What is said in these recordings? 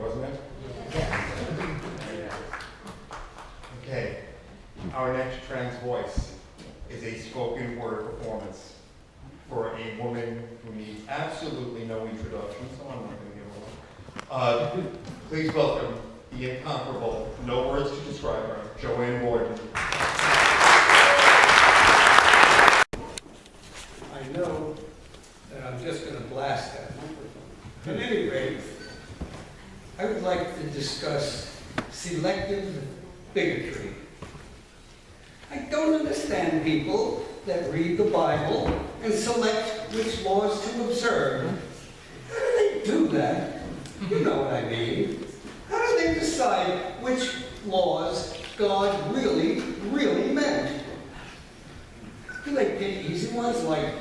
wasn't it? Okay. Our next trans voice is a spoken word performance for a woman who needs absolutely no introduction, so I'm not going to give her one. Please welcome the incomparable, no words to describe her, Joanne Gordon. I know that I'm just going to blast that microphone. At any rate, I would like to discuss selective bigotry. I don't understand people that read the Bible and select which laws to observe. How do they do that? You know what I mean. How do they decide which laws God really, really meant? Do they pick easy ones like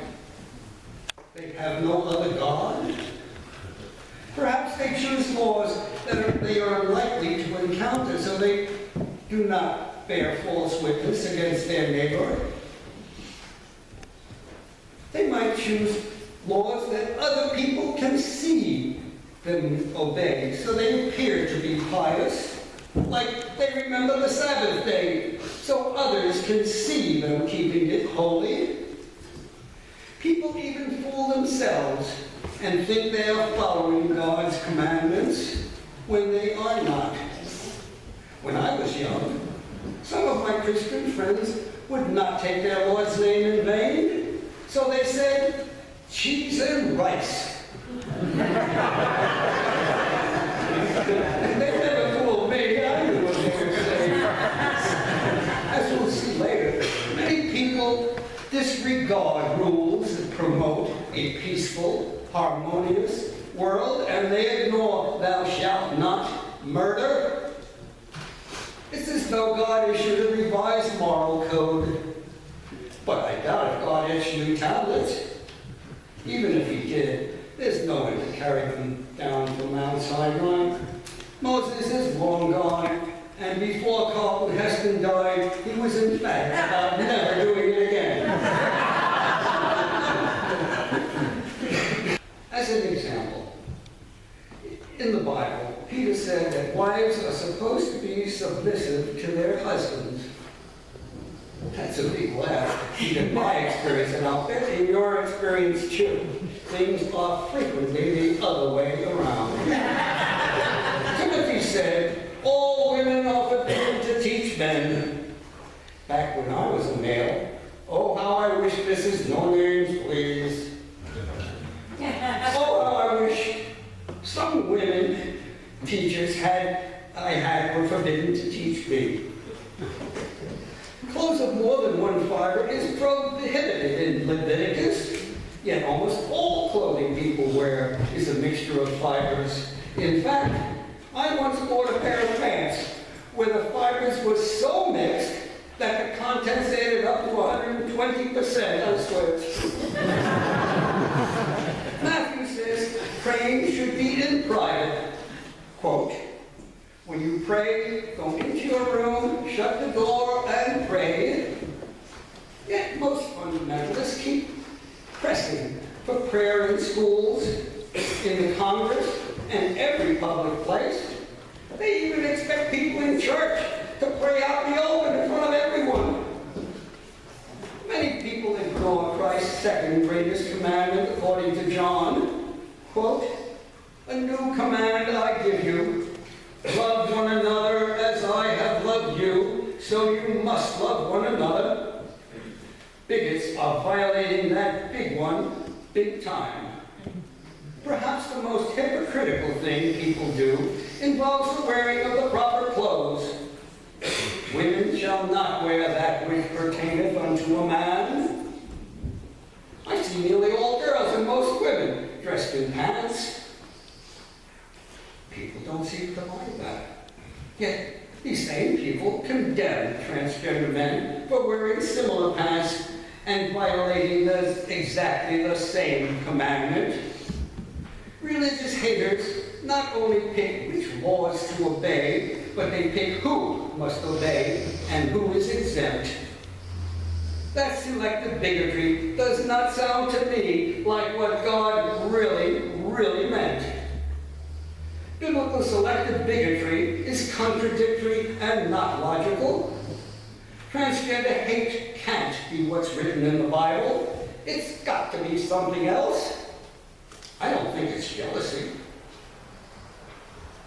they have no other God? Perhaps they choose laws that they are unlikely to encounter so they do not bear false witness against their neighbor. They might choose laws that other people can see them obey, so they appear to be pious, like they remember the Sabbath day, so others can see them keeping it holy. People even fool themselves and think they are following God's commandments when they are not. When I was young, some of my Christian friends would not take their Lord's name in vain, so they said, cheese and rice. And they never fooled me. I knew what they were saying. As we'll see later, many people disregard rules that promote a peaceful, harmonious world, and they ignore thou shalt not murder. It's as though God issued a revised moral code. But I doubt if God issued new tablets. Even if he did, there's no one to carry them down from Mount Sinai. Moses is long gone, and before Carlton Heston died, he was emphatic about never doing it again. As an example, in the Bible, Peter said that wives are supposed to be submissive to their husbands. That's a big laugh, in my experience, and I'll bet in your experience too. Things are frequently the other way around. Timothy said, all women are forbidden to teach men. Back when I was a male, oh, how I wish Mrs. No Names, please. Oh, how I wish some women teachers were forbidden to teach me. Clothes of more than one fiber is prohibited in Leviticus, yet almost all clothing people wear is a mixture of fibers. In fact, I once bought a pair of pants where the fibers were so mixed that the contents added up to 120%, I swear. Matthew says praying should be in private. Quote, when you pray, go into your room, shut the door, and pray. Yet most fundamentalists keep pressing for prayer in schools, in the Congress, and every public place. They even expect people in church to pray out in the open in front of everyone. Many people ignore Christ's second greatest commandment according to John. Quote, a new command I give you. Love one another as I have loved you, so you must love one another. Bigots are violating that big one, big time. Perhaps the most hypocritical thing people do involves the wearing of the proper clothes. Women shall not wear that which pertaineth unto a man. I see nearly all girls and most women dressed in pants. People don't seem to like that. Yet, these same people condemn transgender men for wearing similar pants and violating exactly the same commandment. Religious haters not only pick which laws to obey, but they pick who must obey and who is exempt. That selective bigotry does not sound to me like what God really, really meant. Biblical selective bigotry is contradictory and not logical. Transgender hate can't be what's written in the Bible. It's got to be something else. I don't think it's jealousy.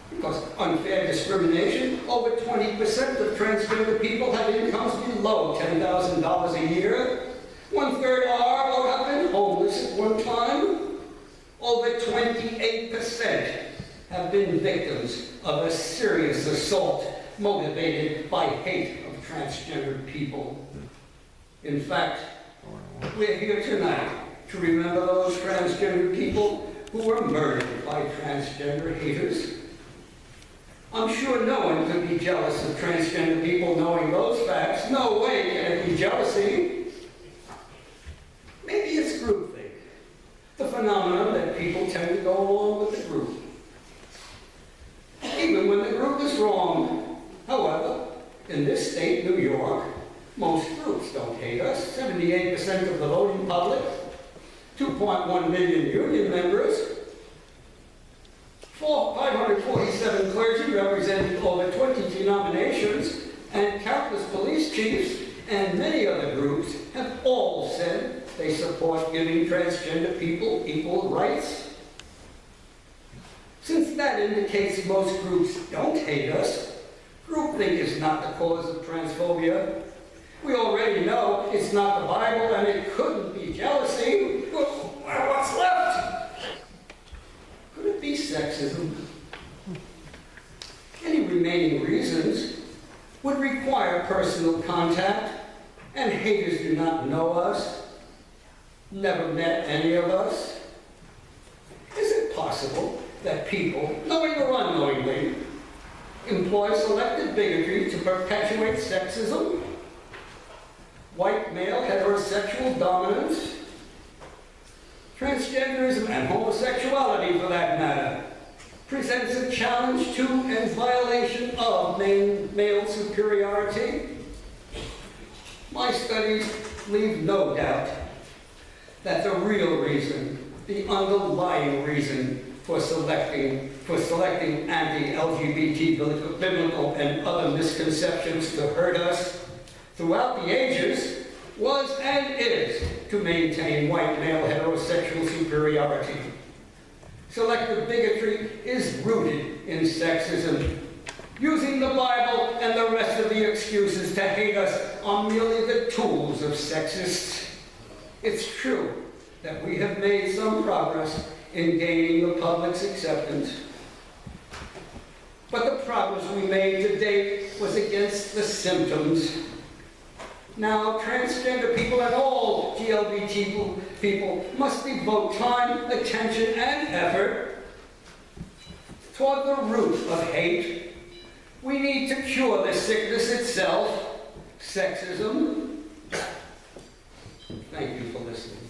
Because unfair discrimination, over 20% of transgender people have incomes below $10,000 a year. 1/3 are or have been homeless at one time. Over 28% have been victims of a serious assault motivated by hate of transgender people. In fact, we're here tonight to remember those transgender people who were murdered by transgender haters. I'm sure no one could be jealous of transgender people knowing those facts. No way can it be jealousy. Maybe it's groupthink, the phenomenon that people tend to go along with the group, even when the group is wrong. However, in this state, New York, most groups don't hate us. 78% of the voting public, 2.1 million union members, 547 clergy representing over 20 denominations, and countless police chiefs and many other groups have all said they support giving transgender people equal rights. Since that indicates most groups don't hate us, groupthink is not the cause of transphobia. We already know it's not the Bible and it couldn't be jealousy. Well, what's left? Could it be sexism? Any remaining reasons would require personal contact, and haters do not know us, never met any of us. Is it possible that people, knowing or unknowingly, employ selective bigotry to perpetuate sexism? White male heterosexual dominance, transgenderism, and homosexuality for that matter, presents a challenge to and violation of male superiority. My studies leave no doubt that the real reason, the underlying reason for selecting anti-LGBT biblical and other misconceptions to hurt us throughout the ages was and is to maintain white male heterosexual superiority. Selective bigotry is rooted in sexism. Using the Bible and the rest of the excuses to hate us are merely the tools of sexists. It's true that we have made some progress in gaining the public's acceptance. But the progress we made to date was against the symptoms. Now, transgender people and all GLBT people must devote time, attention, and effort toward the root of hate. We need to cure the sickness itself, sexism. Thank you for listening.